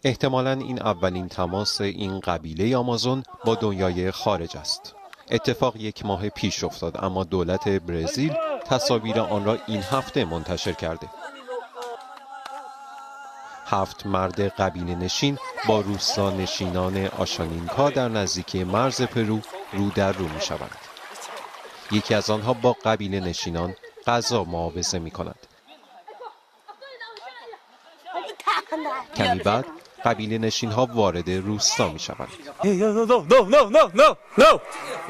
احتمالاً این اولین تماس این قبیله آمازون با دنیای خارج است. اتفاق 1 ماه پیش افتاد، اما دولت برزیل تصاویر آن را این هفته منتشر کرده. 7 مرد قبیله نشین با روستا نشینان آشانینکا در نزدیکی مرز پرو رو در رو می شوند. یکی از آنها با قبیله نشینان غذا معاوضه می کند. کمی بعد قبیله نشین ها وارد روستا می شوند.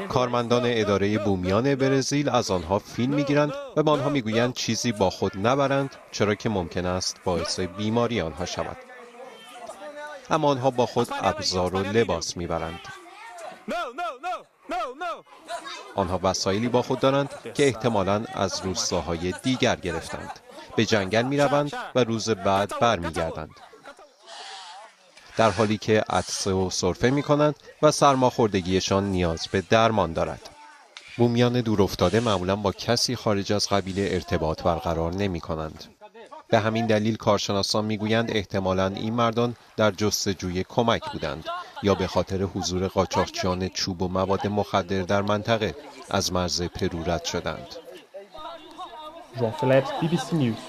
کارمندان اداره بومیان برزیل از آنها فیلم می گیرند و به آنها می گویند چیزی با خود نبرند، چرا که ممکن است باعث بیماری آنها شود. اما آنها با خود ابزار و لباس می برند. آنها وسایلی با خود دارند که احتمالاً از روستاهای دیگر گرفتند. به جنگل می روند و روز بعد برمی گردند. در حالی که عطسه و سرفه می کنند و سرماخوردگیشان نیاز به درمان دارد. بومیان دورافتاده معمولاً با کسی خارج از قبیله ارتباط برقرار نمی کنند. به همین دلیل کارشناسان میگویند احتمالاً این مردان در جستجوی کمک بودند یا به خاطر حضور قاچاقچیان چوب و مواد مخدر در منطقه از مرز پرو رد شدند. João Phillips, BBC News.